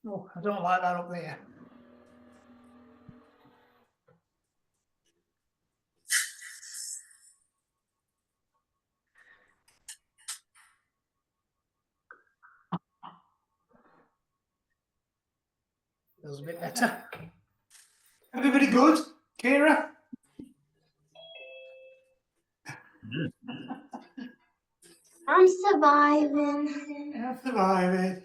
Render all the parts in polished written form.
Oh, I don't like that up there. Feels a bit better. Everybody good? Kira? I'm surviving. I'm surviving.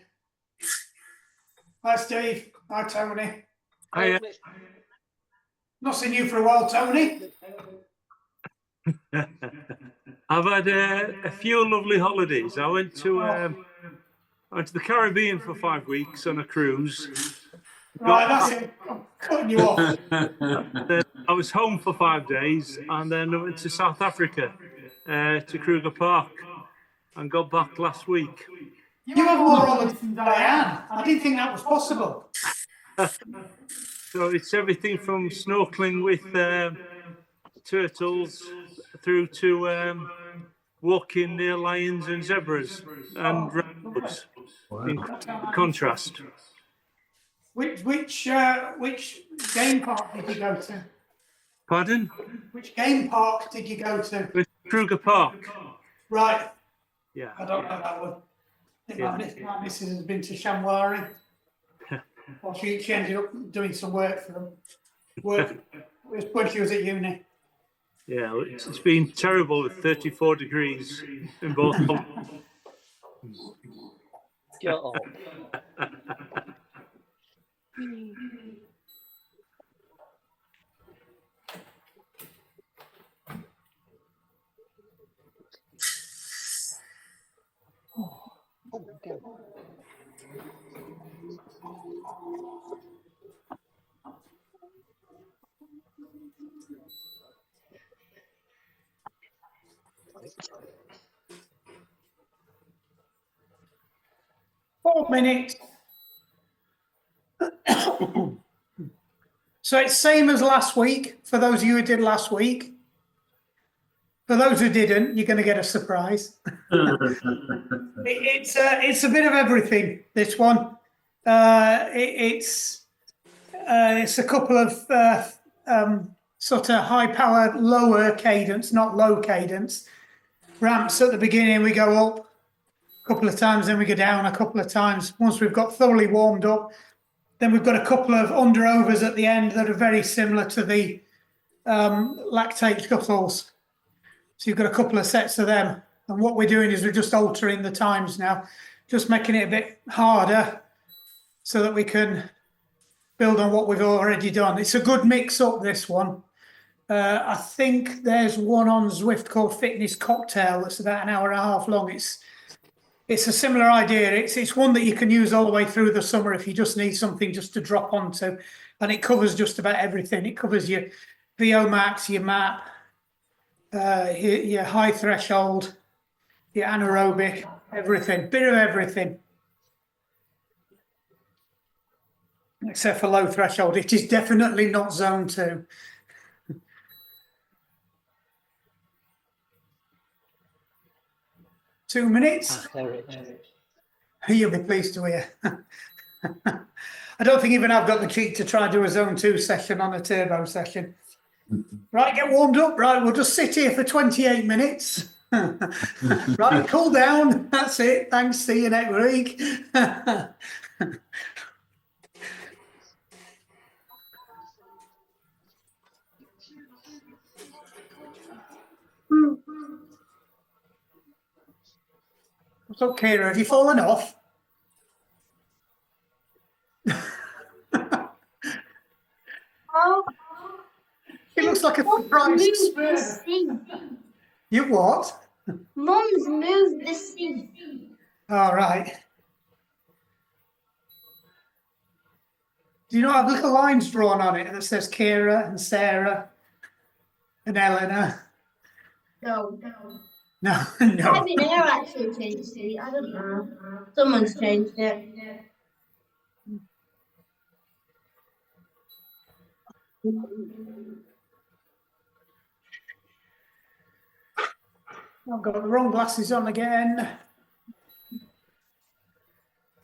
Hi, Steve. Hi, Tony. I, Not seen you for a while, Tony. I've had a few lovely holidays. I went to the Caribbean for 5 weeks on a cruise. Right, that's it. I'm cutting you off. Then I was home for 5 days, and then I went to South Africa to Kruger Park, and got back last week. You have more holidays than Diane. I didn't think that was possible. So it's everything from snorkeling with turtles through to walking near lions and zebras and rainbows. In contrast. Which game park did you go to? Pardon? Which game park did you go to? With Kruger Park. Right. Yeah. I don't know that one. I think my missus has been to Shamwari. Well, she ended up doing some work for them. Work when she was at uni. Yeah, it's been terrible with 34 degrees in both. Shut up. Oh my God. Four minutes. So it's same as last week, for those of you who did last week. For those who didn't, you're going to get a surprise. It's a bit of everything, this one. It's a couple of sort of high-powered, lower cadence, not low cadence. Ramps at the beginning, we go up a couple of times, then we go down a couple of times. Once we've got thoroughly warmed up, then we've got a couple of under-overs at the end that are very similar to the lactate scuttles. So you've got a couple of sets of them. And what we're doing is we're just altering the times now, just making it a bit harder so that we can build on what we've already done. It's a good mix-up, this one. I think there's one on Zwift called Fitness Cocktail that's about an hour and a half long. It's a similar idea. It's one that you can use all the way through the summer if you just need something just to drop onto, and it covers just about everything. It covers your VO max, your MAP, your high threshold, your anaerobic, everything, bit of everything. Except for low threshold. It is definitely not zone 2. Two minutes. You'll be pleased to hear. I don't think even I've got the cheek to try and do a zone 2 session on a turbo session. Right, get warmed up. Right, we'll just sit here for 28 minutes. Right, cool down. That's it. Thanks. See you next week. What's up, Kira? Have you fallen off? Oh, It looks like a Mum's surprise. moved the seat. You what? Mum's moved the seat. All right. Do you not have little lines drawn on it that says Kira and Sarah and Eleanor? No. No, I no. think they're actually changed the seat. I don't know. Someone's changed it. I've got the wrong glasses on again.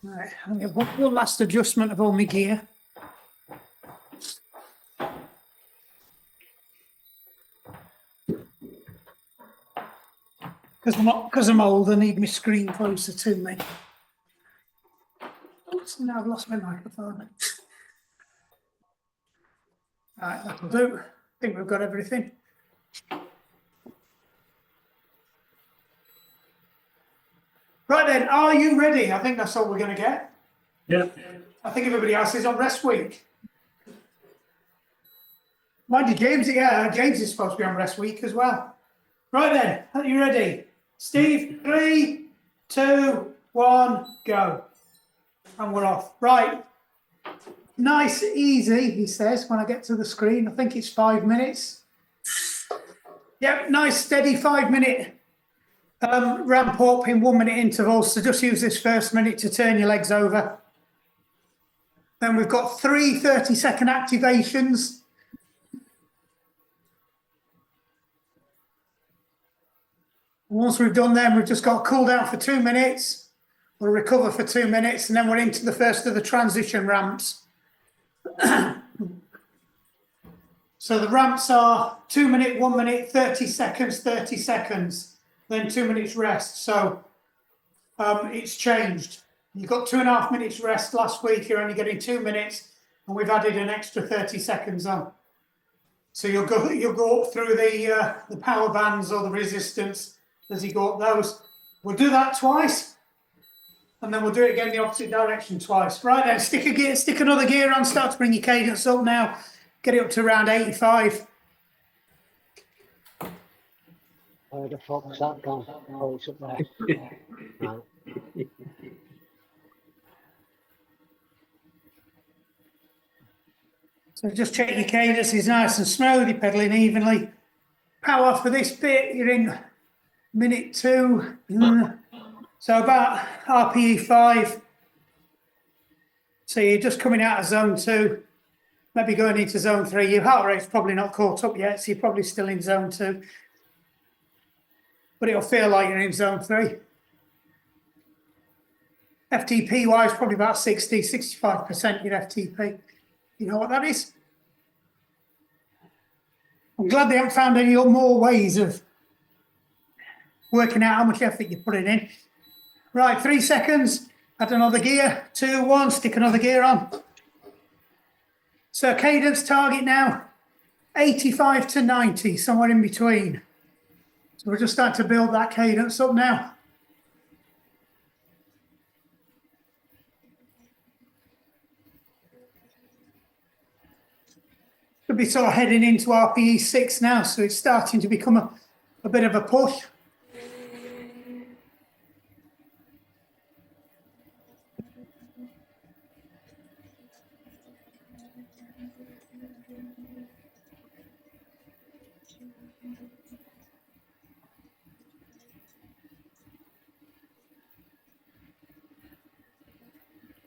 Right, I'll get one last adjustment of all my gear. Because I'm old, I need my screen closer to me. Oops, now I've lost my microphone. Right, that'll do. I think we've got everything. Right then, are you ready? I think that's all we're going to get. Yeah. I think everybody else is on rest week. Mind you, James, James is supposed to be on rest week as well. Right then, are you ready? Steve, 3, 2, 1, go. And we're off. Right. Nice, easy, he says, when I get to the screen. I think it's 5 minutes. Yep, nice, steady 5-minute ramp up in 1-minute intervals. So just use this first minute to turn your legs over. Then we've got 3 30-second activations. Once we've done them, we've just got cool down for 2 minutes. We'll recover for 2 minutes, and then we're into the first of the transition ramps. So the ramps are 2 minute, 1 minute, 30 seconds, 30 seconds, then 2 minutes rest. So it's changed. You got 2.5 minutes rest last week. You're only getting 2 minutes, and we've added an extra 30 seconds on. So you'll go up through the power bands or the resistance as you go up those. We'll do that twice, and then we'll do it again the opposite direction twice. Right then, stick another gear on. Start to bring your cadence up now. Get it up to around 85. Where the fuck's that gone? Oh, it's up there. Right. So just check your cadence is nice and smooth. You're pedaling evenly. Power for this bit. You're in minute 2. So about RPE 5. So you're just coming out of zone 2. Maybe going into zone 3. Your heart rate's probably not caught up yet, so you're probably still in zone 2. But it'll feel like you're in zone 3. FTP wise, probably about 65% your FTP. You know what that is? I'm glad they haven't found any more ways of working out how much effort you're putting in. Right, 3 seconds. Add another gear. 2, 1. Stick another gear on. So cadence target now, 85 to 90, somewhere in between. So we're just starting to build that cadence up now. Could be sort of heading into RPE 6 now, so it's starting to become a bit of a push.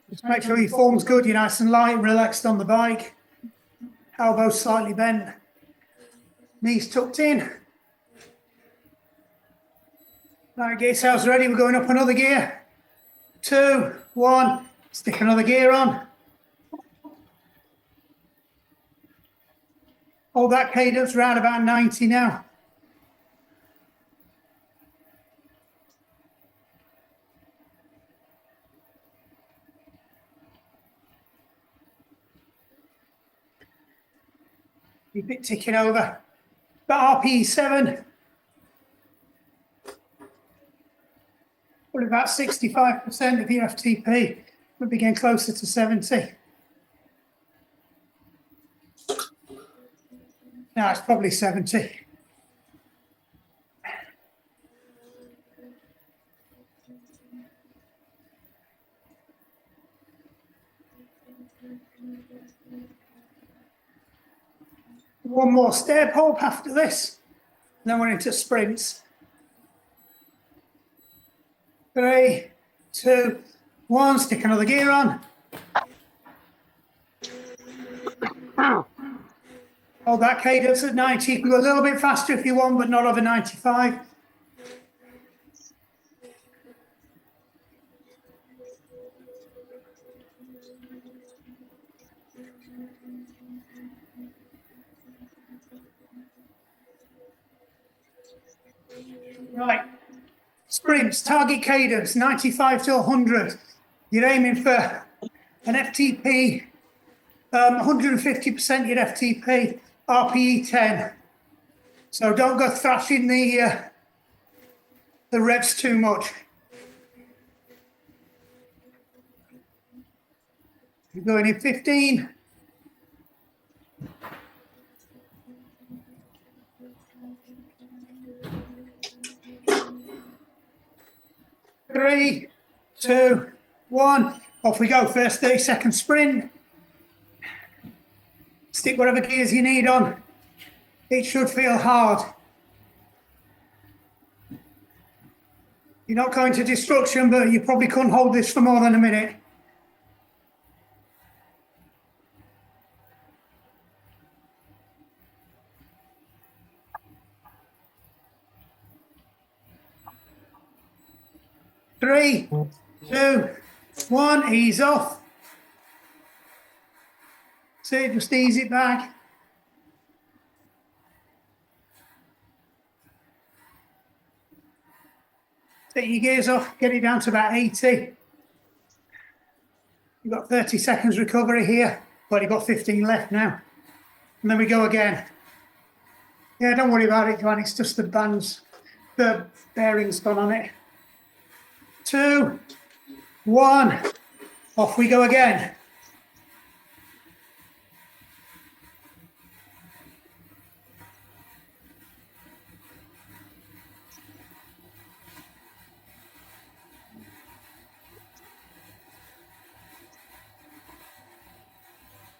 Just make sure your form's good, you're nice and light, relaxed on the bike. Elbows slightly bent. Knees tucked in. Right, get yourselves ready. We're going up another gear. 2, 1. Stick another gear on. Hold that cadence around about 90 now. Keep it ticking over. About RPE 7. Probably about 65% of your FTP. We'll be getting closer to 70. No, it's probably 70. One more step up after this. Then we're into sprints. 3, 2, 1. Stick another gear on. Hold that cadence at 90. You can go a little bit faster if you want, but not over 95. Right. Sprints, target cadence, 95 to 100. You're aiming for an FTP, 150% your FTP, RPE 10. So don't go thrashing the revs too much. You're going in 15. 3, 2, 1. Off we go. First 30-second sprint. Stick whatever gears you need on. It should feel hard. You're not going to destruction, but you probably couldn't hold this for more than a minute. Three, 2, 1, ease off. So just ease it back. Take your gears off, get it down to about 80. You've got 30 seconds recovery here, but you've got 15 left now. And then we go again. Yeah, don't worry about it, Joanne, it's just the bands, the bearings gone on it. 2, 1, off we go again.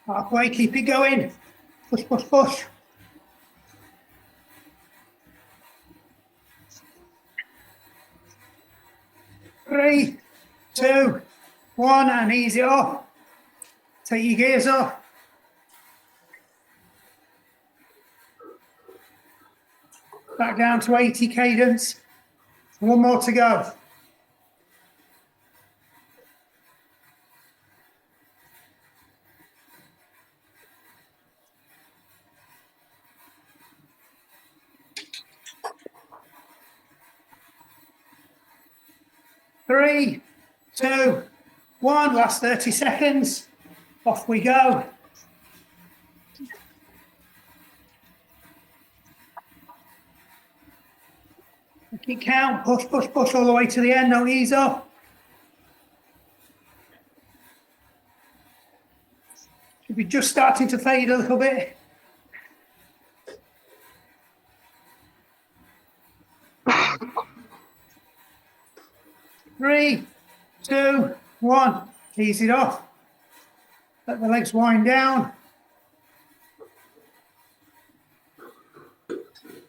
Halfway, keep it going. Push, push, push. Three, 2, 1, and ease it off. Take your gears off. Back down to 80 cadence. One more to go. Three, 2, 1, last 30 seconds. Off we go. Make it count. Push, push, push all the way to the end. Don't ease off. Should be just starting to fade a little bit. Three, 2, 1. Ease it off. Let the legs wind down.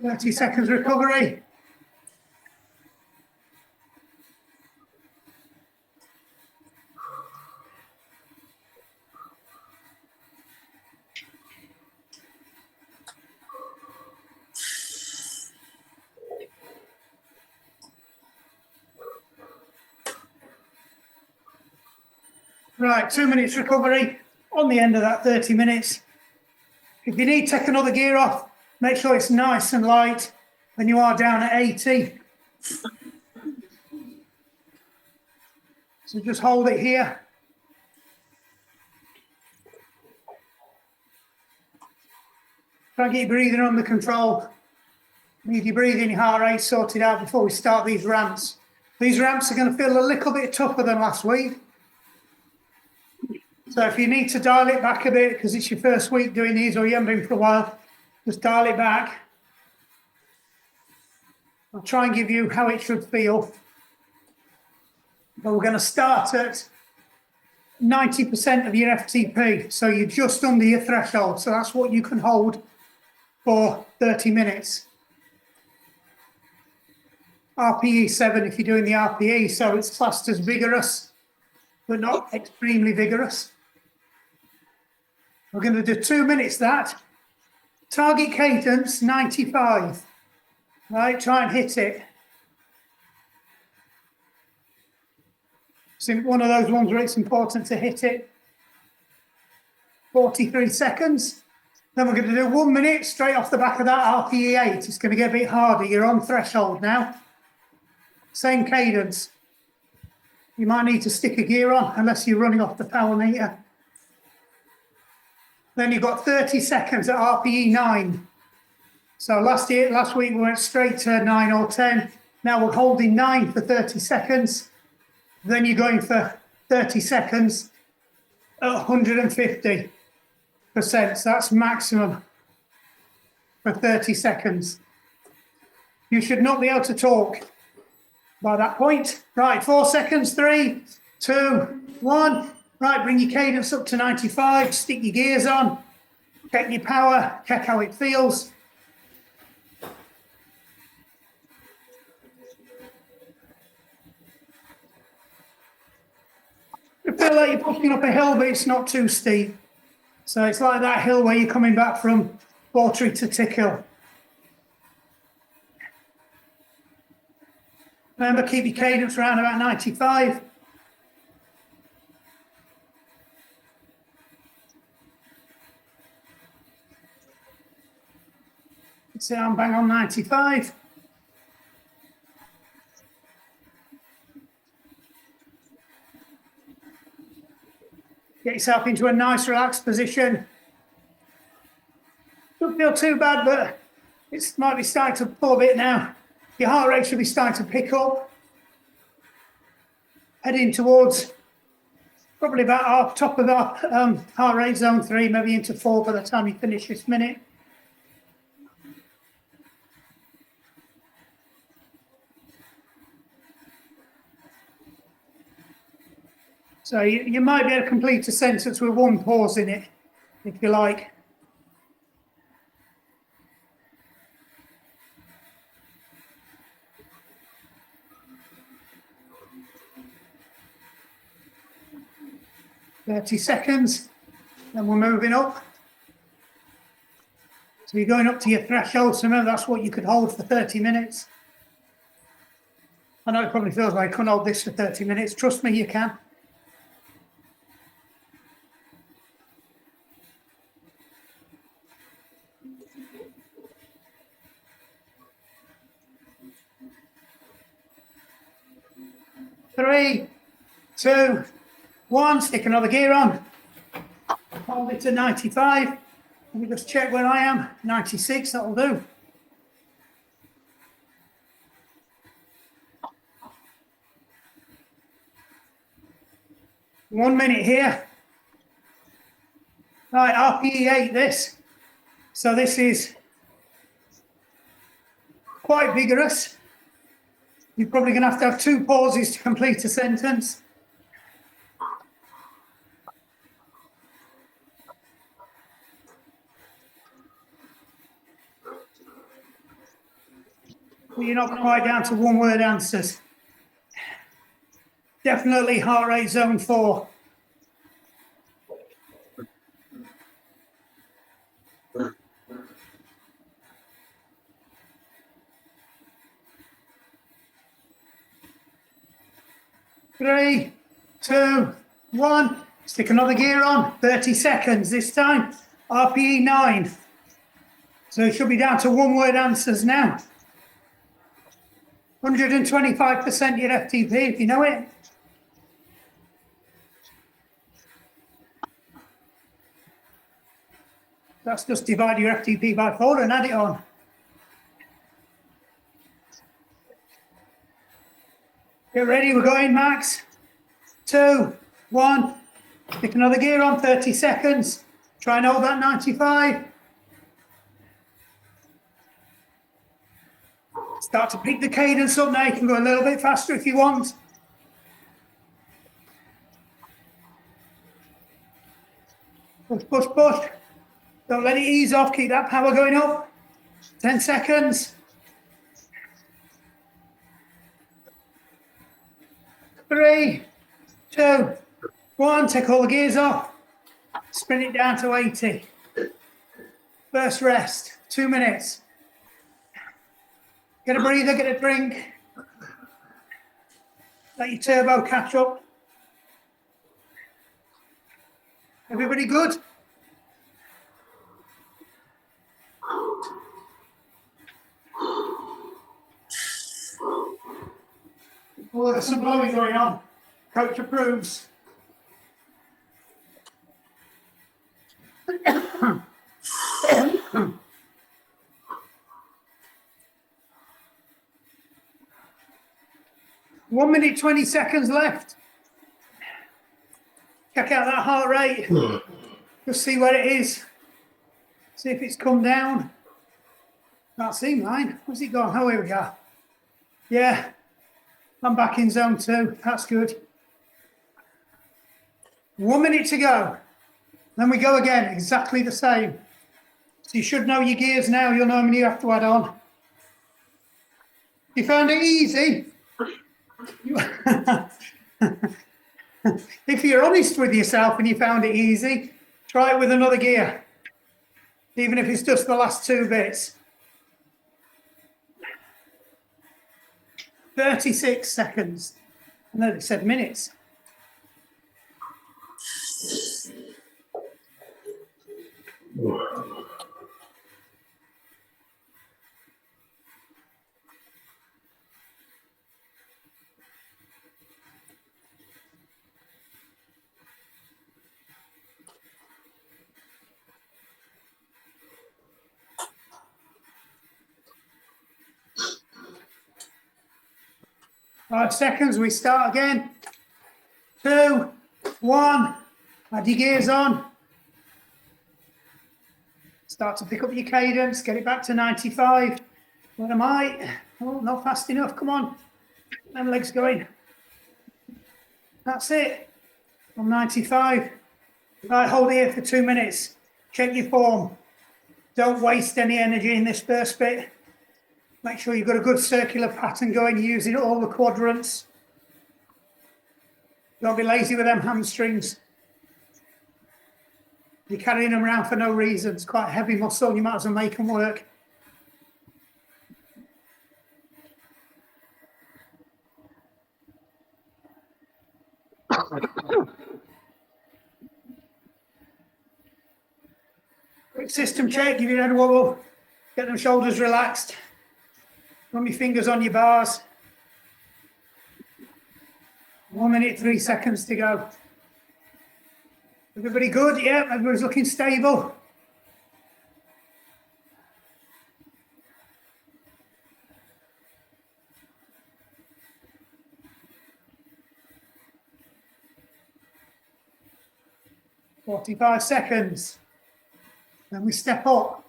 30 seconds recovery. Right, 2 minutes recovery on the end of that 30 minutes. If you need to take another gear off, make sure it's nice and light when you are down at 80. So just hold it here. Try and get your breathing under control. Need your breathing, your heart rate sorted out before we start these ramps. These ramps are going to feel a little bit tougher than last week. So if you need to dial it back a bit because it's your first week doing these or you haven't been for a while, just dial it back. I'll try and give you how it should feel. But we're going to start at 90% of your FTP. So you're just under your threshold. So that's what you can hold for 30 minutes. RPE 7 if you're doing the RPE. So it's classed as vigorous, but not extremely vigorous. We're going to do 2 minutes that. Target cadence, 95. Right, try and hit it. It's one of those ones where it's important to hit it. 43 seconds. Then we're going to do 1 minute straight off the back of that RPE 8. It's going to get a bit harder. You're on threshold now. Same cadence. You might need to stick a gear on unless you're running off the power meter. Then you've got 30 seconds at RPE 9. So last week we went straight to 9 or 10. Now we're holding 9 for 30 seconds. Then you're going for 30 seconds at 150%. So that's maximum for 30 seconds. You should not be able to talk by that point. Right, 4 seconds, 3, 2, 1. Right, bring your cadence up to 95, stick your gears on, check your power, check how it feels. You feel like you're pushing up a hill, but it's not too steep. So it's like that hill where you're coming back from Bawtry to Tickhill. Remember, keep your cadence around about 95. See, I'm bang on 95. Get yourself into a nice relaxed position. Don't feel too bad, but it might be starting to pull a bit now. Your heart rate should be starting to pick up. Heading towards probably about our top of our heart rate zone 3, maybe into 4 by the time you finish this minute. So you might be able to complete a sentence with 1 pause in it, if you like. "30 seconds, then we're moving up. So you're going up to your threshold, so remember that's what you could hold for 30 minutes. I know it probably feels like I couldn't hold this for 30 minutes. Trust me, you can. Three, 2, 1, stick another gear on. Hold it to 95. Let me just check where I am. 96, that'll do. One minute here. Right, RPE 8 this. So this is quite vigorous. You're probably going to have 2 pauses to complete a sentence. But you're not quite down to 1-word answers. Definitely heart rate zone 4. Three, 2, 1. Stick another gear on. 30 seconds this time. RPE 9. So it should be down to 1-word answers now. 125% your FTP if you know it. That's just divide your FTP by 4 and add it on. Get ready, we're going, Max. 2, 1. Stick another gear on, 30 seconds. Try and hold that 95. Start to pick the cadence up now. You can go a little bit faster if you want. Push, push, push. Don't let it ease off. Keep that power going up. 10 seconds. 3, 2, 1. Take all the gears off. Spin it down to 80. First rest. 2 minutes. Get a breather, get a drink. Let your turbo catch up. Everybody good? Oh, there's some blowing going on. Coach approves. One minute, 20 seconds left. Check out that heart rate. Just see where it is. See if it's come down. Can't see mine. Where's it gone? Oh, here we go. Yeah, I'm back in zone 2. That's good. 1 minute to go. Then we go again, exactly the same. So you should know your gears now. You'll know how many you have to add on. You found it easy? If you're honest with yourself and you found it easy, try it with another gear. Even if it's just the last 2 bits. 36 seconds. I know they said minutes. Five seconds, we start again. 2, 1, add your gears on. Start to pick up your cadence, get it back to 95. Where am I? Oh, not fast enough, come on. Them legs going. That's it. I'm 95. Right, hold here for 2 minutes. Check your form. Don't waste any energy in this first bit. Make sure you've got a good circular pattern going, using all the quadrants. Don't be lazy with them hamstrings. You're carrying them around for no reason. It's quite a heavy muscle. You might as well make them work. Quick system check. Give your head a wobble. Get them shoulders relaxed. Run your fingers on your bars. 1 minute, 3 seconds to go. Everybody good? Yeah, everybody's looking stable. "45 seconds. Then we step up.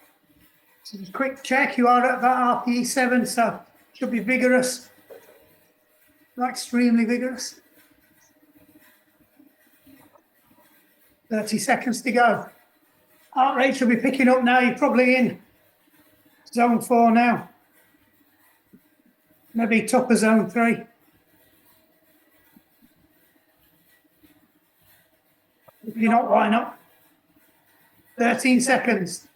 So just quick check, you are at about RPE 7, so should be vigorous. Not extremely vigorous. 30 seconds to go. Heart rate should be picking up now. You're probably in zone 4 now. Maybe top of zone 3. If you're not, why not? 13 seconds.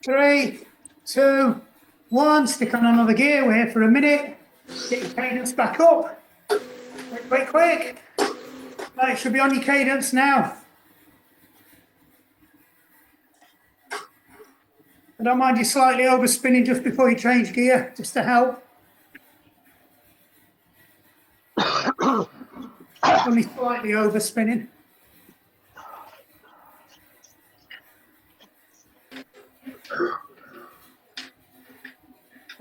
3, 2, 1. Stick on another gear. We're here for a minute. Get your cadence back up. Quick, quick, quick. Right, should be on your cadence now. I don't mind you slightly overspinning just before you change gear, just to help. Only slightly overspinning.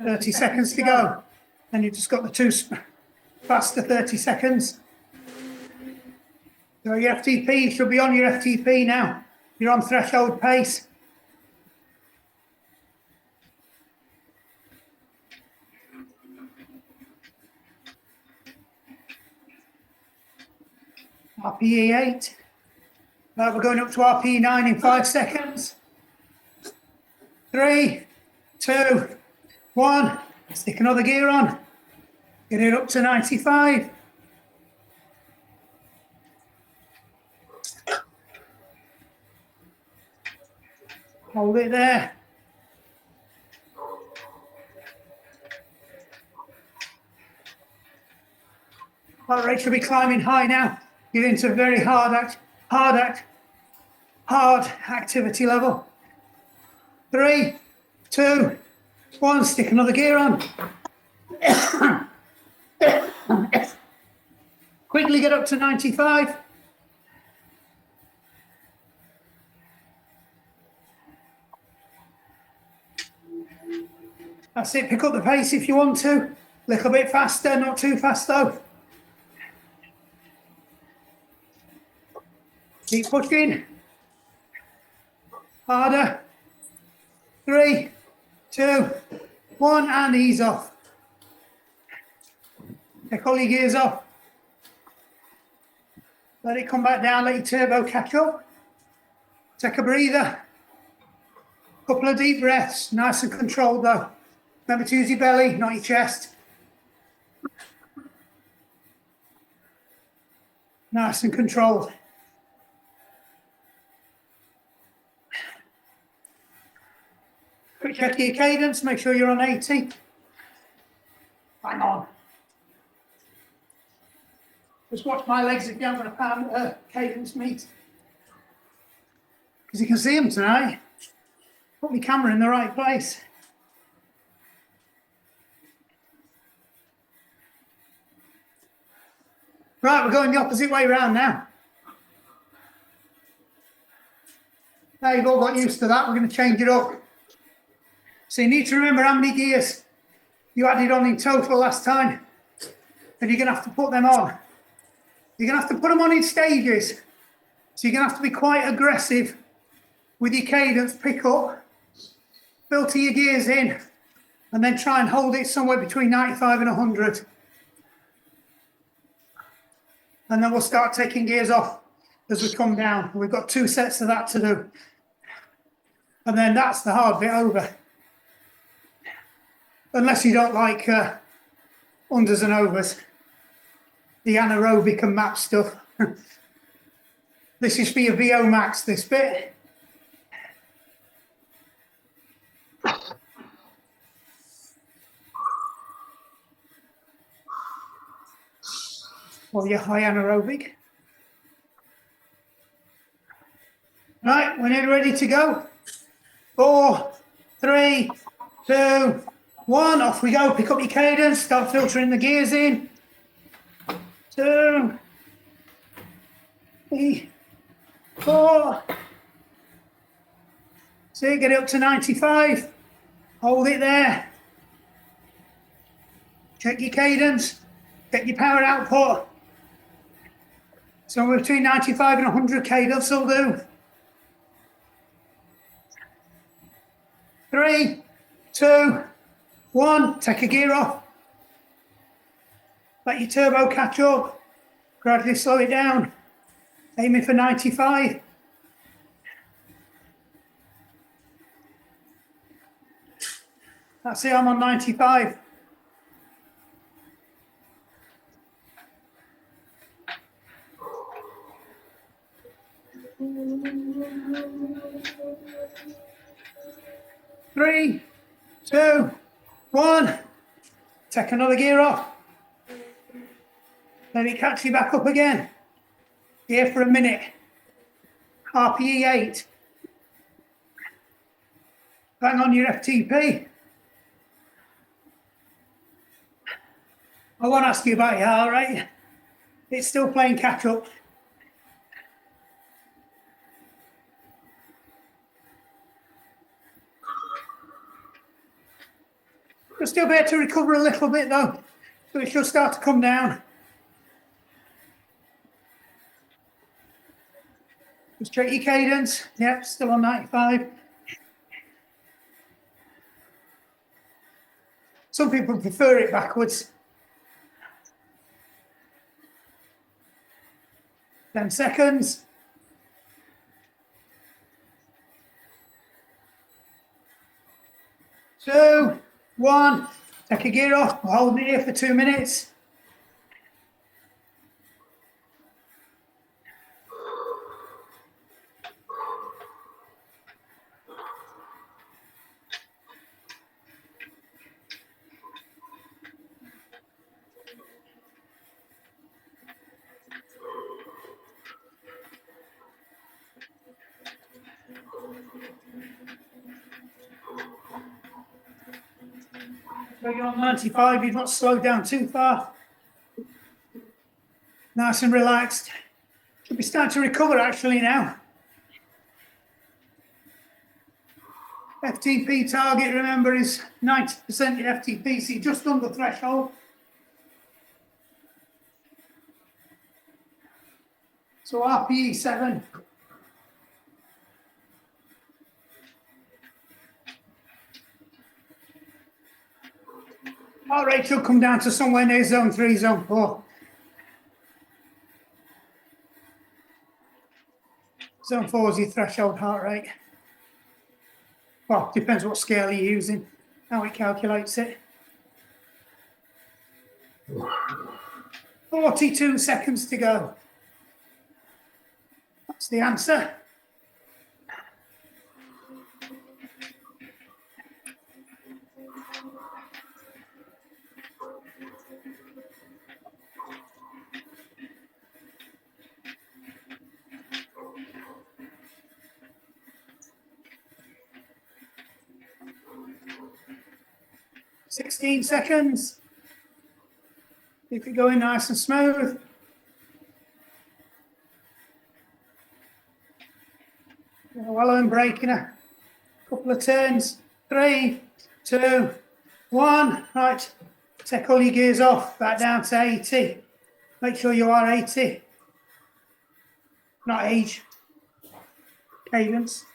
"30 seconds to go." And you've just got the 2 faster 30 seconds. So your FTP should be on your FTP now. You're on threshold pace. RPE 8. Right, we're going up to RPE 9 in 5 seconds. 3, 2, 1. Stick another gear on. Get it up to 95. Hold it there. Heart rate should be climbing high now. You're into a very hard activity level. 3, 2, 1. Stick another gear on. Quickly get up to 95. That's it. Pick up the pace if you want to. A little bit faster, not too fast though. Keep pushing. Harder. 3, 2, 1, and ease off. Take all your gears off. Let it come back down, let your turbo catch up. Take a breather. Couple of deep breaths, nice and controlled though. Remember to use your belly, not your chest. Nice and controlled. Quick check your cadence, make sure you're on 80. Hang on. Just watch my legs if you haven't got a pound cadence meet. Because you can see them tonight. Put my camera in the right place. Right, we're going the opposite way around now. Now you've all got used to that, we're going to change it up. So you need to remember how many gears you added on in total last time. And you're going to have to put them on. You're going to have to put them on in stages. So you're going to have to be quite aggressive with your cadence, pick up, filter your gears in, and then try and hold it somewhere between 95 and 100. And then we'll start taking gears off as we come down. We've got 2 sets of that to do. And then that's the hard bit over. Unless you don't like unders and overs. The anaerobic and map stuff. This is for your VO max, this bit. Or your high anaerobic. Right, we're nearly ready to go. 4, 3, 2, 1, off we go. Pick up your cadence, start filtering the gears in. 2, 3, 4. See, get it up to 95. Hold it there. Check your cadence. Get your power output. So between 95 and 100 cadence will do. 3, 2, 1. Take a gear off. Let your turbo catch up. Gradually slow it down. Aiming for 95. That's it, I'm on 95. Three, 2, 1. Take another gear off. Let it catch you back up again. Here for a minute. RPE 8. Bang on your FTP. I won't ask you about your heart rate. It's still playing catch up. You'll still be able to recover a little bit though, so it should start to come down. Just check your cadence. Yep, still on 95. Some people prefer it backwards. 10 seconds. 2, 1. Take a gear off. We're holding it here for 2 minutes. When you're on 95, you've not slowed down too far. Nice and relaxed. Should be starting to recover actually now. FTP target, remember, is 90% FTP, so you're just under threshold. So RPE 7. Heart rate should come down to somewhere near zone 3, zone 4. Zone 4 is your threshold heart rate. Well, depends what scale you're using, how it calculates it. 42 seconds to go. That's the answer. $16 seconds. Keep it going nice and smooth. Well, I'm breaking a couple of turns. 3, 2, 1. Right, take all your gears off, back down to 80. Make sure you are 80. Not age, cadence.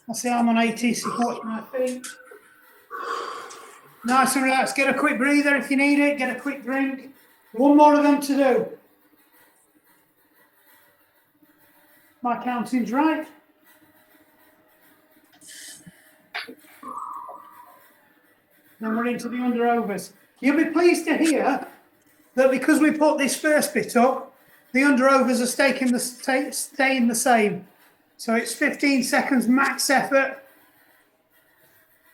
I see I'm on 80, so watch my feet. Nice and relaxed. Get a quick breather if you need it. Get a quick drink. One more of them to do. My counting's right. Then we're into the under-overs. You'll be pleased to hear that because we put this first bit up, the under-overs are staying the same. So it's 15 seconds max effort,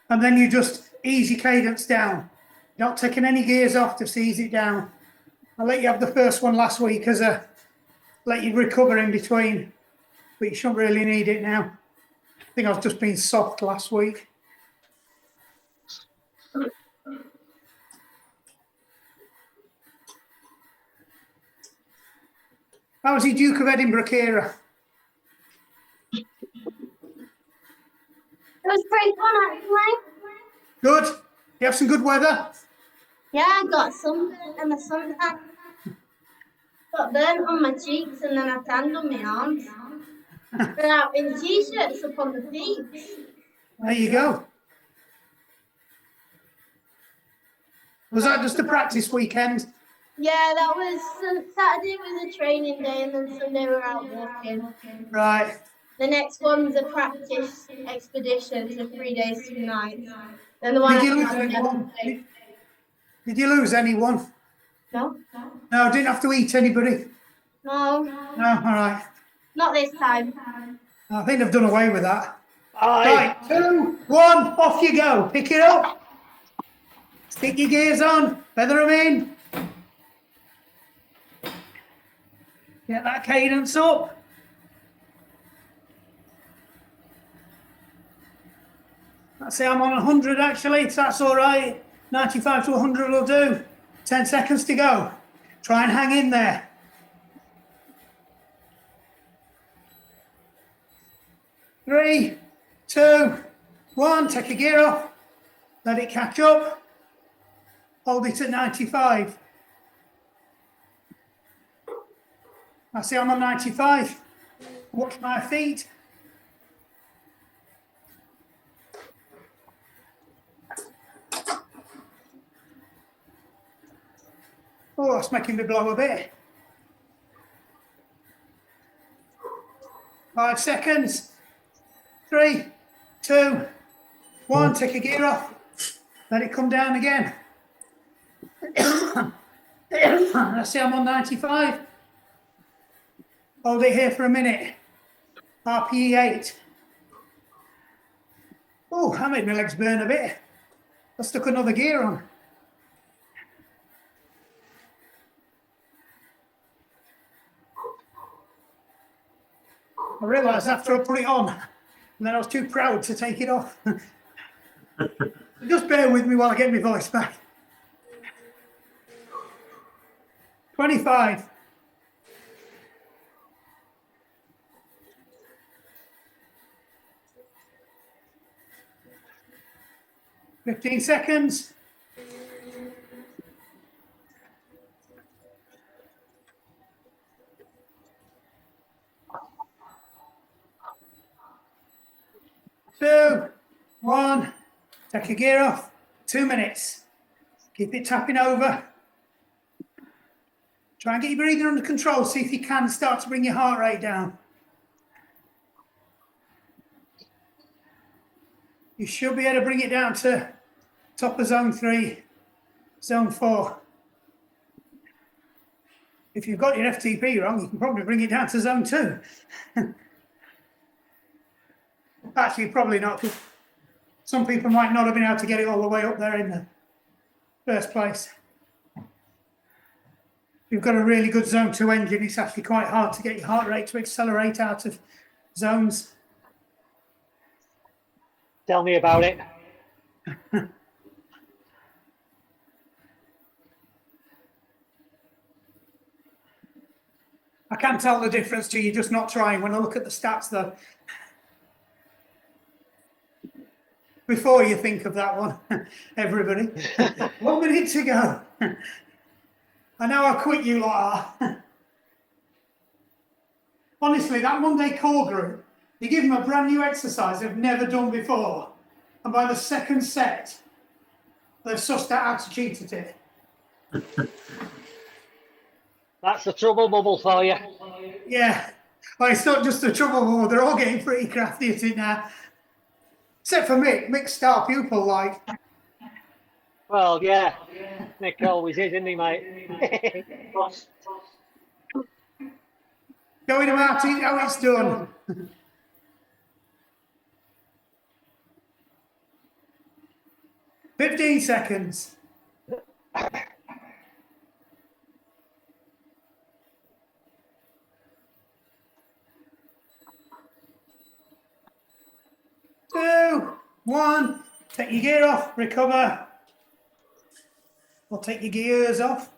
and then you just ease your cadence down. You're not taking any gears off, just ease it down. I'll let you have the first one last week as a let you recover in between, but you shouldn't really need it now. I think I've just been soft last week. How was your Duke of Edinburgh, Kira? It was pretty fun actually. Good. You have some good weather? Yeah, I got sunburn and a suntan. Got burnt on my cheeks and then I tanned on my arms. Been out in t-shirts up on the beach. There you go. Was that just a practice weekend? Yeah, that was Saturday was a training day and then Sunday we're out walking. Right. The next one's a practice expedition, so 3 days, 2 nights. Then the one Did you lose after anyone? that- Did you lose anyone? No, No, didn't have to eat anybody. no, No, all right. not this time. I think they've done away with that. Aye. Right, 2, 1, off you go. Pick it up. Stick your gears on. Feather them in. Get that cadence up. Let's say I'm on 100 actually, so that's all right. 95 to 100 will do. 10 seconds to go. Try and hang in there. 3, 2, 1. Take your gear off. Let it catch up. Hold it at 95. I see I'm on 95. Watch my feet. Oh, that's making me blow a bit. 5 seconds. 3, 2, 1. Take your gear off. Let it come down again. I see I'm on 95. Hold it here for a minute. RPE 8. Oh, that made my legs burn a bit. I stuck another gear on. I realised after I put it on, and then I was too proud to take it off. Just bear with me while I get my voice back. 25. 15 seconds. 2, 1. Take your gear off. 2 minutes. Keep it tapping over. Try and get your breathing under control. See if you can start to bring your heart rate down. You should be able to bring it down to top of zone 3, zone 4. If you've got your FTP wrong, you can probably bring it down to zone 2. Actually, probably not. Some people might not have been able to get it all the way up there in the first place. If you've got a really good zone 2 engine, it's actually quite hard to get your heart rate to accelerate out of zones. Tell me about it. I can't tell the difference to you just not trying when I look at the stats though. Before you think of that one, everybody. 1 minute to go. I know how quick you lot are. Honestly, that Monday core group, you give them a brand new exercise they've never done before, and by the second set, they've sussed out how to cheat at it. That's the trouble bubble for you. Yeah, well, it's not just the trouble bubble, they're all getting pretty crafty at it now. Except for Mick. Mick's star pupil, like. Well, yeah. Nick always is, isn't he, mate? Going about it how it's done. 15 seconds. Two, 1. Take your gear off, recover. Or take your gears off.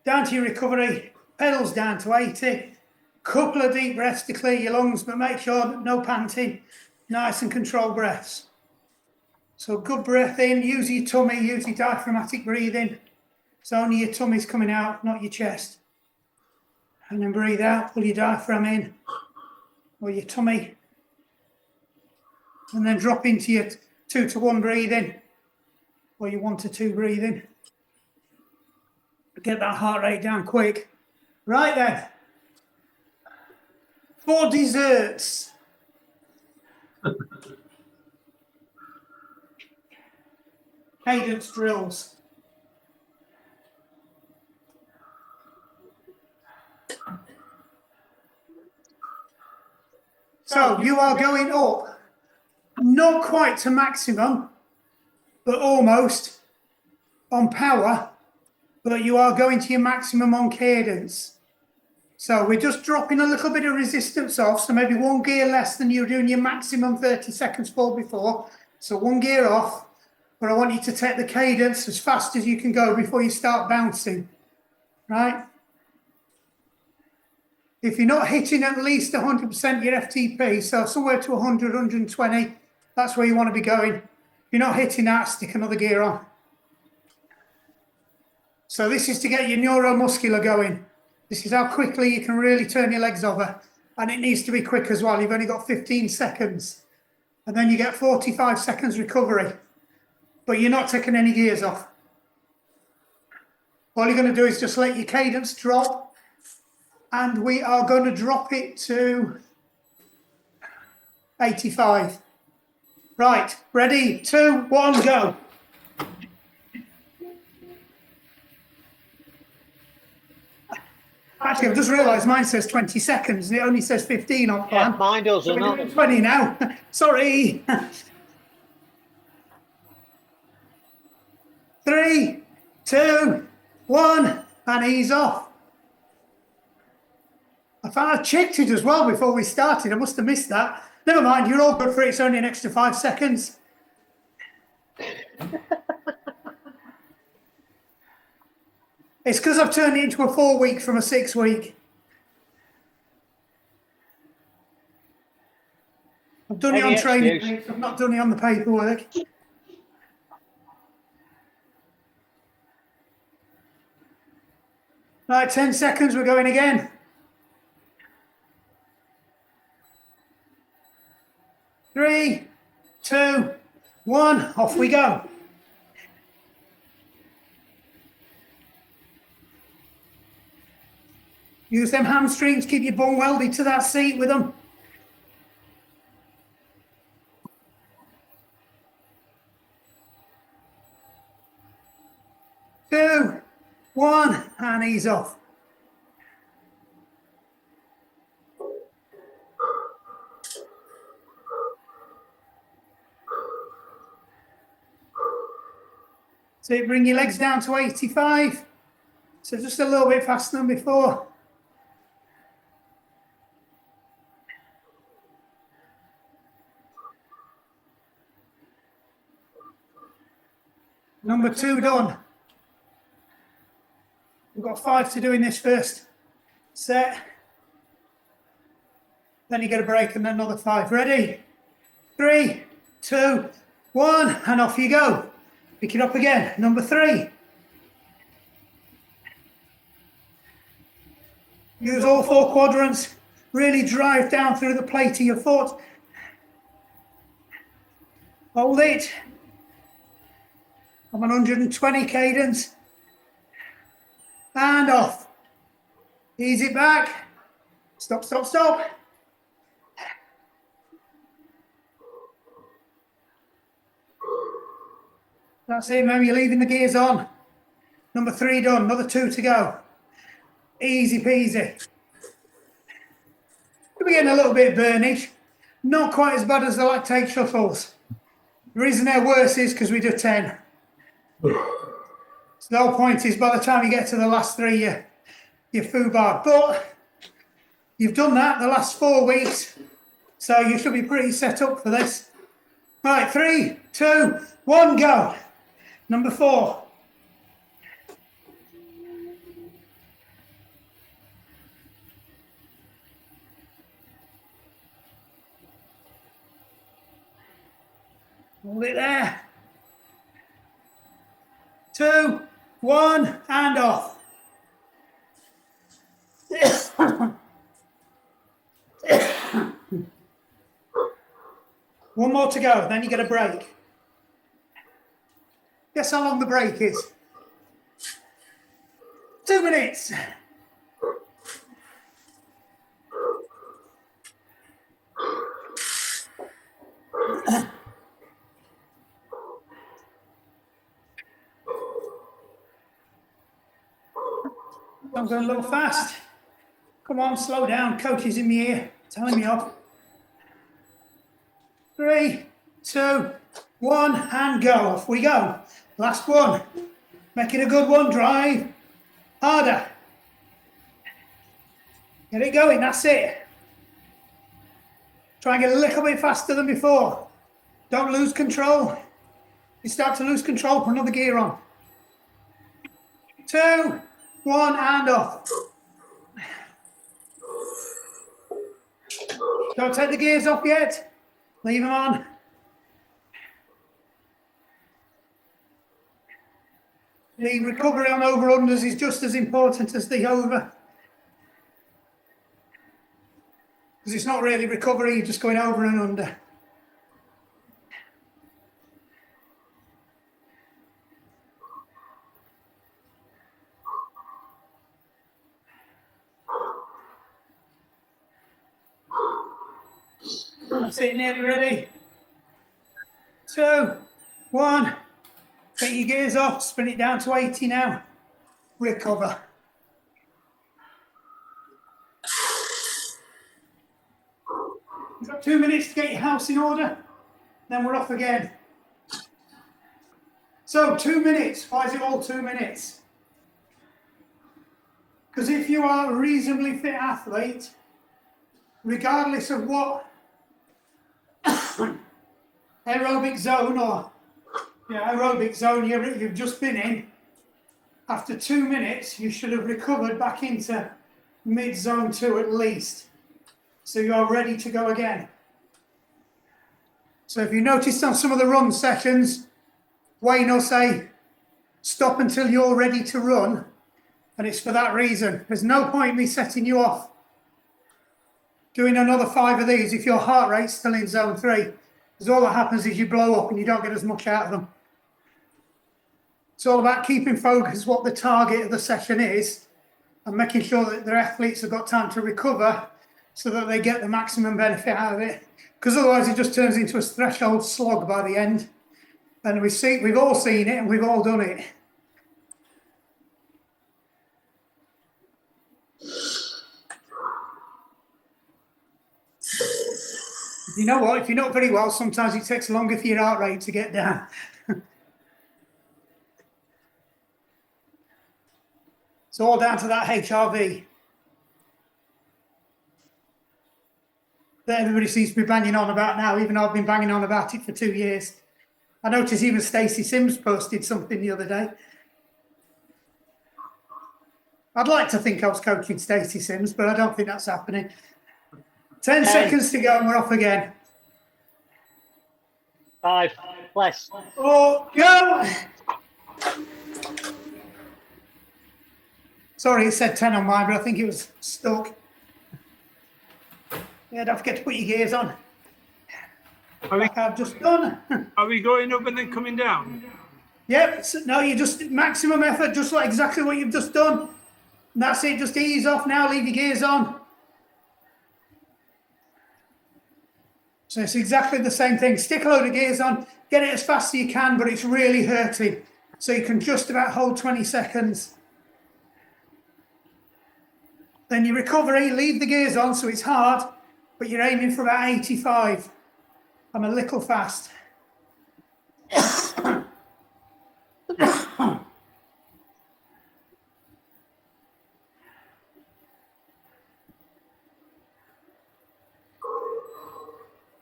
Down to your recovery. Pedals down to 80. Couple of deep breaths to clear your lungs, but make sure no panting. Nice and controlled breaths. So good breath in, use your tummy, use your diaphragmatic breathing. So only your tummy's coming out, not your chest. And then breathe out, pull your diaphragm in, or your tummy. And then drop into your 2 to 1 breathing, or your 1 to 2 breathing. Get that heart rate down quick. Right then. For desserts. Cadence drills. So you are going up, not quite to maximum, but almost on power, but you are going to your maximum on cadence. So we're just dropping a little bit of resistance off, so maybe 1 gear less than you're doing your maximum 30 seconds for before. So 1 gear off, but I want you to take the cadence as fast as you can go before you start bouncing, right? If you're not hitting at least 100% your FTP, so somewhere to 100, 120, that's where you want to be going. If you're not hitting that, stick another gear on. So this is to get your neuromuscular going. This is how quickly you can really turn your legs over. And it needs to be quick as well. You've only got 15 seconds. And then you get 45 seconds recovery. But you're not taking any gears off. All you're going to do is just let your cadence drop. And we are going to drop it to 85. Right, ready, 2, 1, go. Actually, I've just realised mine says 20 seconds and it only says 15 on plan. Yeah, mine does, So we're not. doing 20 now. Sorry. 3, 2, 1, and ease off. I found I checked it as well before we started. I must have missed that. Never mind, you're all good for it. It's only an extra 5 seconds. It's because I've turned it into a 4-week from a 6-week. I've done it Any on training excuse. weeks, I've not done it on the paperwork. Right, 10 seconds, we're going again. 3, 2, 1, off we go. Use them hamstrings, keep your bum welded to that seat with them. 2, 1, and ease off. So bring your legs down to 85. So just a little bit faster than before. Number 2 done. We've got 5 to do in this first set. Then you get a break and then another 5. Ready? 3, 2, 1, and off you go. Pick it up again. Number 3. Use all 4 quadrants. Really drive down through the plate of your foot. Hold it. I'm on 120 cadence. And off. Ease it back. Stop, stop, stop. That's it, remember you're leaving the gears on. Number 3 done, another 2 to go. Easy peasy. We're getting a little bit burnish. Not quite as bad as the lactate shuffles. The reason they're worse is because we do 10. So the whole point is by the time you get to the last 3, you're foobarred. But you've done that the last 4 weeks, so you should be pretty set up for this. Right, 3, 2, 1, go. Number 4. Hold it there. 2, 1, and off. One more to go, then you get a break. Guess how long the break is? 2 minutes. I'm going a little fast. Come on, slow down. Coach is in my ear, telling me off. 3, 2, 1, and go. Off we go. Last one. Make it a good one. Drive. Harder. Get it going. That's it. Try and get a little bit faster than before. Don't lose control. You start to lose control, put another gear on. 2, 1, and off. Don't take the gears off yet. Leave them on. The recovery on over-unders is just as important as the over. Because it's not really recovery, you're just going over and under. That's it, nearly ready. 2, 1. Take your gears off, spin it down to 80 now. Recover. You've got 2 minutes to get your house in order, then we're off again. So 2 minutes, why is it all 2 minutes? Because if you are a reasonably fit athlete, regardless of what aerobic zone or aerobic zone you've just been in. After 2 minutes, you should have recovered back into mid-zone 2 at least. So you're ready to go again. So if you noticed on some of the run sessions, Wayne will say, stop until you're ready to run. And it's for that reason. There's no point me setting you off doing another 5 of these if your heart rate's still in zone 3. Because all that happens is you blow up and you don't get as much out of them. It's all about keeping focused what the target of the session is and making sure that their athletes have got time to recover so that they get the maximum benefit out of it. Because otherwise it just turns into a threshold slog by the end. And we've all seen it and we've all done it. You know what? If you're not very well, sometimes it takes longer for your heart rate to get down. It's all down to that HRV that everybody seems to be banging on about now, even though I've been banging on about it for 2 years. I noticed even Stacey Sims posted something the other day. I'd like to think I was coaching Stacey Sims, but I don't think that's happening. 10 seconds to go and we're off again. 5, less. 4, go! Sorry, it said 10 on mine, but I think it was stuck. Yeah, don't forget to put your gears on. Like I've just done. Are we going up and then coming down? Yep, no, you just maximum effort, just like exactly what you've just done. And that's it, just ease off now, leave your gears on. So it's exactly the same thing. Stick a load of gears on, get it as fast as you can, but it's really hurting. So you can just about hold 20 seconds. Then your recovery, leave the gears on so it's hard, but you're aiming for about 85. I'm a little fast.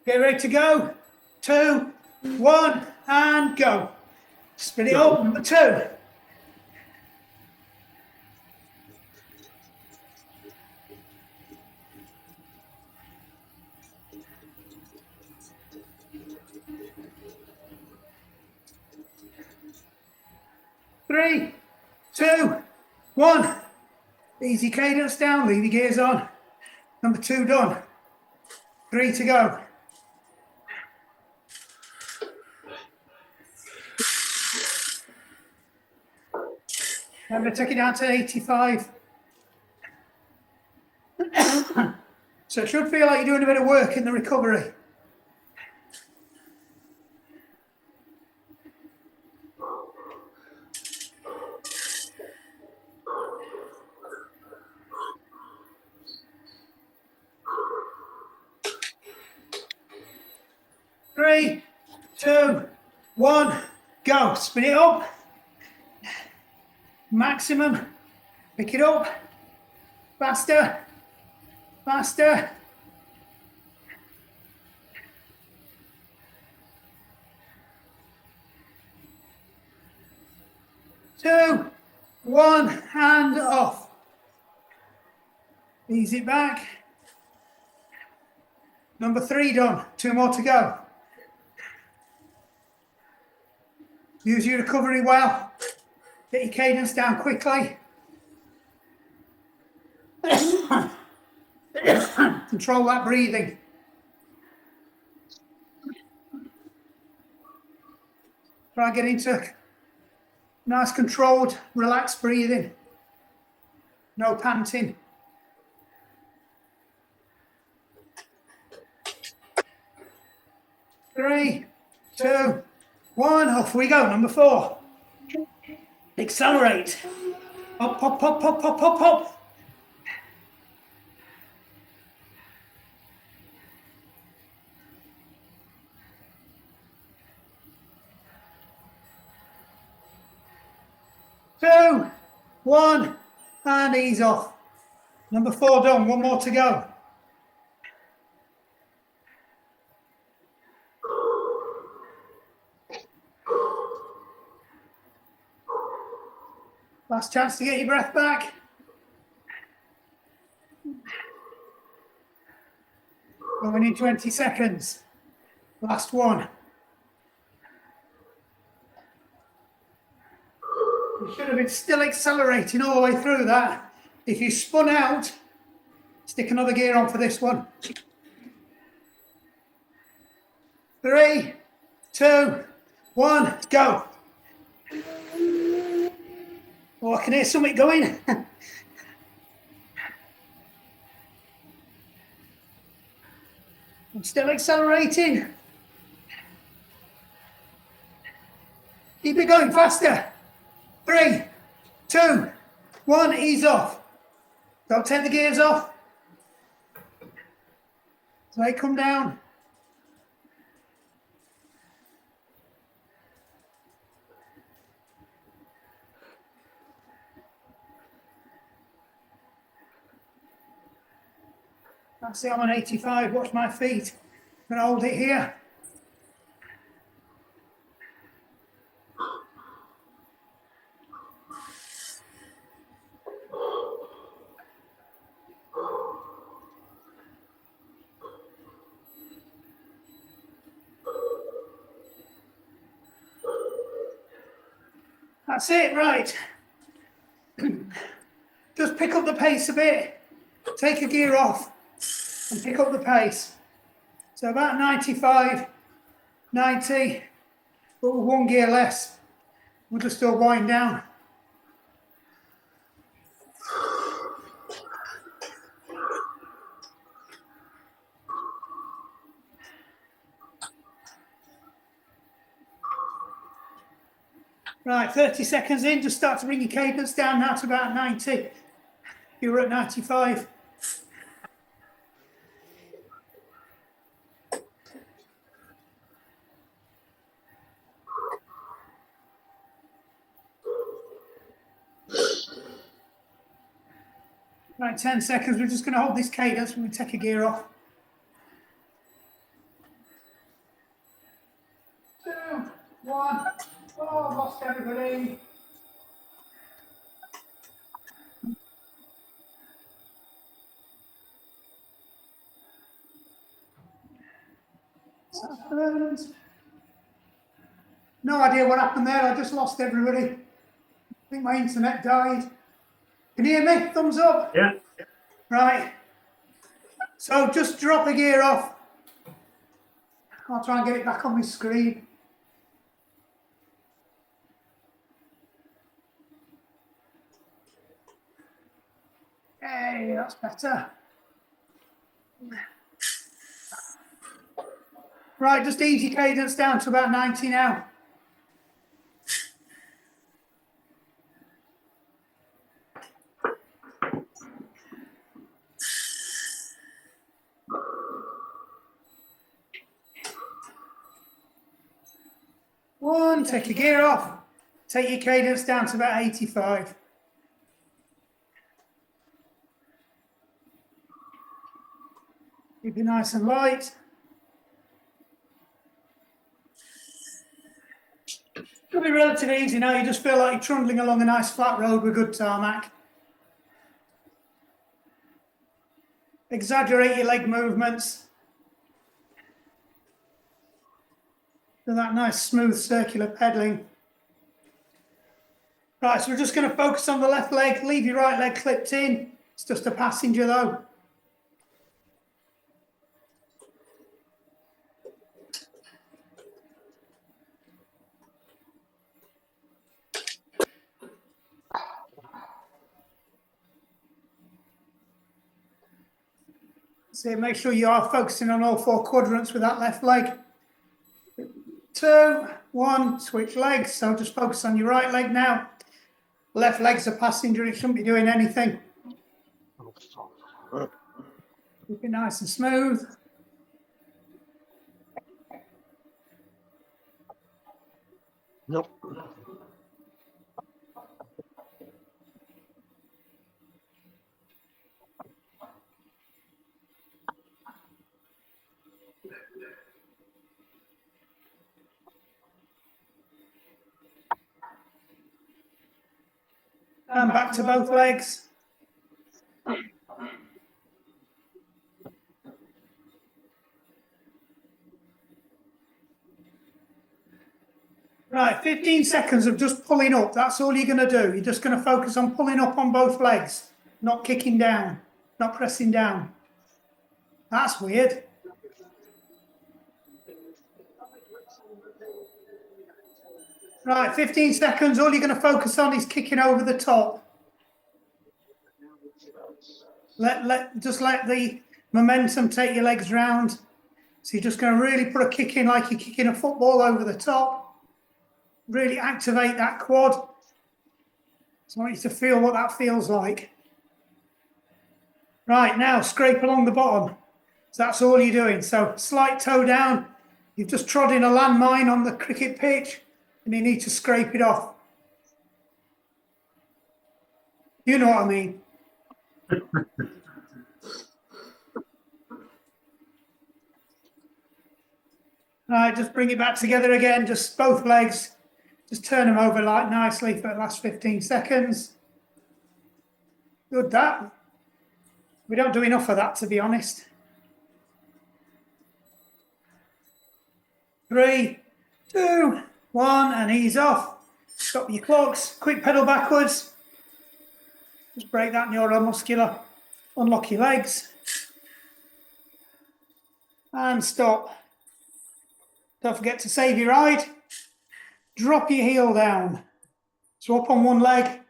Get ready to go. 2, 1, and go. Spin it up, number 2. Three, 2, 1. Easy cadence down, leave your gears on. Number 2 done. 3 to go. I'm going to take it down to 85. So it should feel like you're doing a bit of work in the recovery. Three, 2, 1, go. Spin it up. Maximum. Pick it up. Faster. Faster. Two, 1, and off. Ease it back. Number 3 done. 2 more to go. Use your recovery well. Get your cadence down quickly. Control that breathing. Try and get into nice controlled, relaxed breathing. No panting. Three, 2, 1, off we go. Number 4. Accelerate. Hop, hop, hop, hop, hop, hop, hop. Two, 1, and ease off. Number 4 done. 1 more to go. Last chance to get your breath back. Going in 20 seconds. Last one. You should have been still accelerating all the way through that. If you spun out, stick another gear on for this one. 3, 2, 1, go. Oh, I can hear something going. I'm still accelerating. Keep it going faster. 3, 2, 1, ease off. Don't take the gears off. So they come down. That's it, I'm on 85, watch my feet. I'm gonna hold it here. That's it, right. Just pick up the pace a bit. Take a gear off and pick up the pace. So about 95, 90, but with one gear less. We'll just do a wind down. Right, 30 seconds in, just start to bring your cadence down now to about 90. You were at 95. Right, 10 seconds. We're just going to hold this cadence when we take a gear off. 2, 1. Oh, I've lost everybody. No idea what happened there. I just lost everybody. I think my internet died. Can you hear me? Thumbs up. Yeah. Right. So just drop the gear off. I'll try and get it back on my screen. Hey, that's better. Right, just ease your cadence down to about 90 now. One, take your gear off. Take your cadence down to about 85. Keep it nice and light. It'll be relatively easy now. You just feel like you're trundling along a nice flat road with good tarmac. Exaggerate your leg movements. Do that nice smooth circular pedaling. Right, so we're just going to focus on the left leg. Leave your right leg clipped in. It's just a passenger though. So make sure you are focusing on all 4 quadrants with that left leg. 2, 1, switch legs. So just focus on your right leg now. Left leg's a passenger, it shouldn't be doing anything. Keep it nice and smooth. Nope. And back to both legs. Right, 15 seconds of just pulling up. That's all you're going to do. You're just going to focus on pulling up on both legs, not kicking down, not pressing down. That's weird. Right, 15 seconds. All you're going to focus on is kicking over the top. Just let the momentum take your legs round. So you're just going to really put a kick in like you're kicking a football over the top. Really activate that quad. So I want you to feel what that feels like. Right, now scrape along the bottom. So that's all you're doing. So slight toe down. You've just trod in a landmine on the cricket pitch and you need to scrape it off. You know what I mean. Right, just bring it back together again, just both legs. Just turn them over like nicely for the last 15 seconds. Good that. We don't do enough of that, to be honest. 3, 2, 1, and ease off. Stop your clocks. Quick pedal backwards. Just break that neuromuscular. Unlock your legs. And stop. Don't forget to save your ride. Drop your heel down. So up on one leg.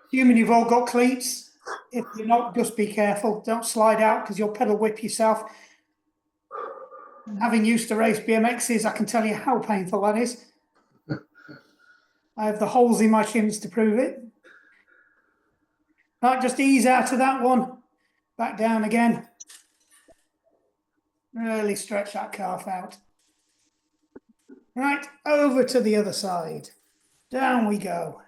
Assuming you've all got cleats. If you're not, just be careful. Don't slide out because you'll pedal whip yourself. And having used to race BMXs, I can tell you how painful that is. I have the holes in my shins to prove it. Right, just ease out of that one. Back down again. Really stretch that calf out. Right, over to the other side. Down we go.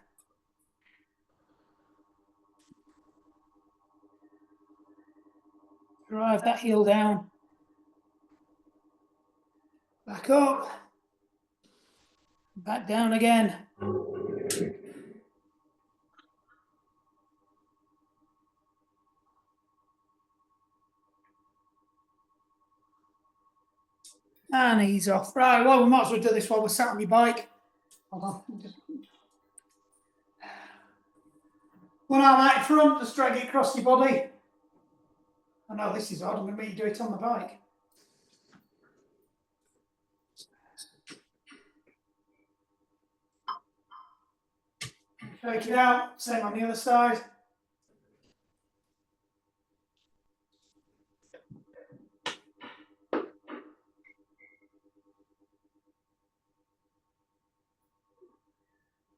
Drive that heel down. Back up. Back down again. And ease off. Right, well, we might as well do this while we're sat on your bike. Hold on. One arm out front, just drag it across your body. I know this is odd, I'm going to make you do it on the bike. Shake it out, same on the other side.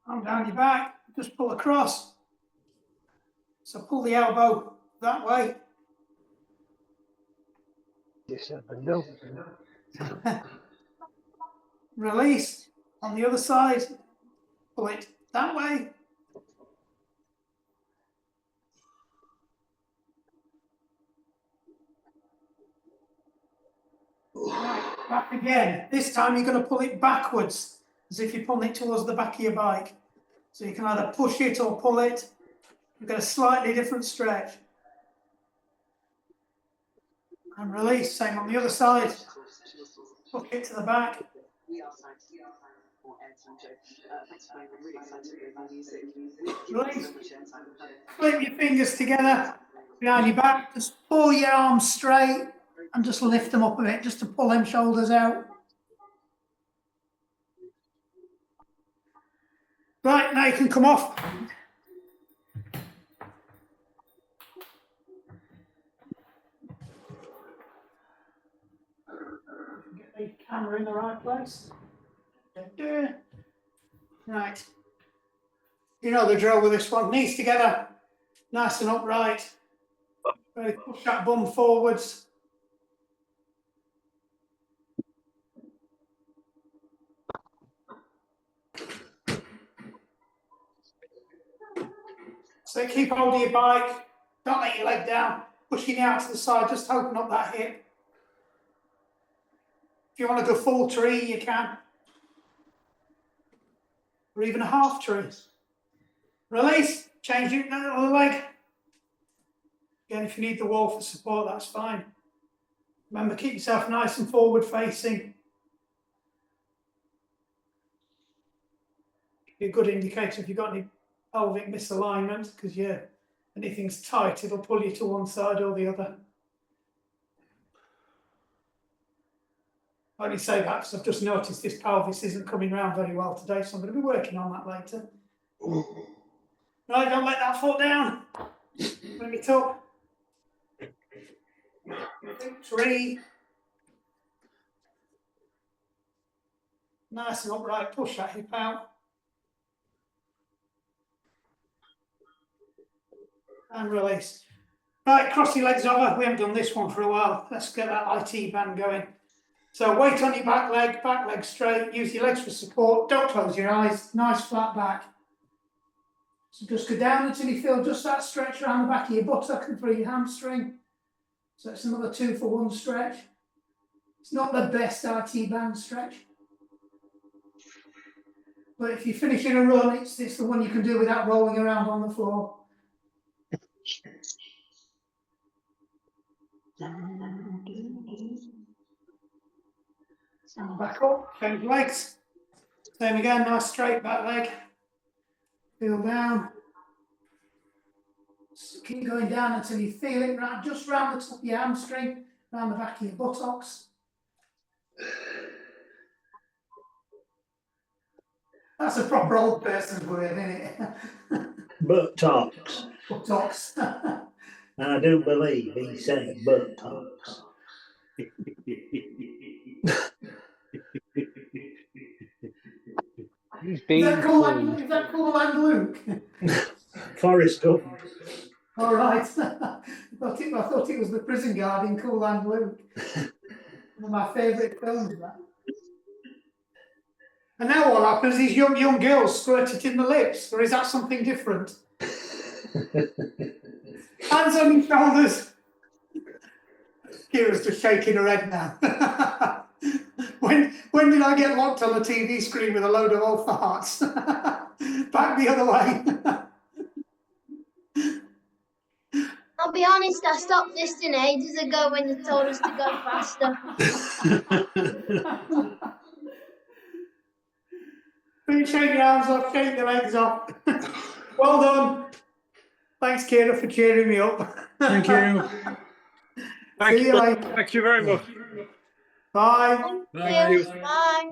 Arm down your back, just pull across. So pull the elbow that way. Just never know. Release on the other side. Pull it that way. Right, back again. This time you're going to pull it backwards, as if you're pulling it towards the back of your bike. So you can either push it or pull it. You've got a slightly different stretch. And release, same on the other side. Push it to the back. Release. Flip your fingers together behind your back. Just pull your arms straight and just lift them up a bit, just to pull them shoulders out. Right, now you can come off. Get the camera in the right place. Right. You know the drill with this one. Knees together, nice and upright. Really push that bum forwards. So keep hold of your bike. Don't let your leg down. Pushing out to the side, just open up that hip. If you want to go full tree, you can. Or even a half tree. Release, change it the other leg. Again, if you need the wall for support, that's fine. Remember, keep yourself nice and forward facing. Be a good indicator if you've got any pelvic misalignment, because anything's tight, it'll pull you to one side or the other. I only say that because I've just noticed this pelvis isn't coming around very well today, so I'm going to be working on that later. Right, don't let that foot down. Bring it up. 3. Nice and upright, push that hip out. And release. Right, cross your legs over. We haven't done this one for a while. Let's get that IT band going. So weight on your back leg straight. Use your legs for support. Don't close your eyes. Nice flat back. So just go down until you feel just that stretch around the back of your buttock and through your hamstring. So it's another 2 for 1 stretch. It's not the best IT band stretch. But if you're finishing a run, it's the one you can do without rolling around on the floor. Back up, change legs. Same again, nice straight back leg. Feel down. Just keep going down until you feel it just round the top of your hamstring, round the back of your buttocks. That's a proper old person's word, isn't it? Buttocks. Buttocks. And I do believe he said buttocks. He's Is been that cool and Luke? Forrest Gump. All right. I thought it was the prison guard in Cool and Luke. One of my favourite films, that. And now what happens is young girls squirt it in the lips, or is that something different? Hands on your shoulders. Kira's just shaking her head now. When did I get locked on a TV screen with a load of old farts? Back the other way. I'll be honest, I stopped listening ages ago when you told us to go faster. Shake your arms off, shake your legs off. Well done. Thanks, Kira, for cheering me up. Thank you. See you later. Thank you very much. Bye. Thank you. Bye.